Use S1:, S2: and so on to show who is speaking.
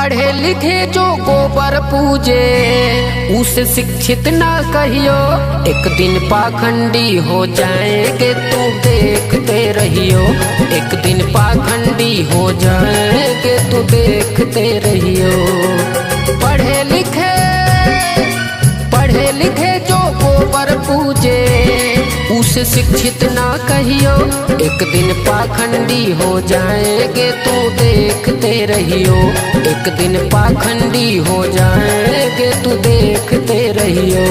S1: पढ़े लिखे जो गोबर पूजे उसे शिक्षित ना कहियो। एक दिन पाखंडी हो जाएंगे तू देखते रहियो। एक दिन पाखंडी हो जाएंगे तू देखते रहियो। पढ़े लिखे जो गोबर पूजे उसे शिक्षित ना कहियो। एक दिन पाखंडी हो जाएंगे तू देखते रहियो। एक दिन पाखंडी हो जाएंगे तू देखते रहियो।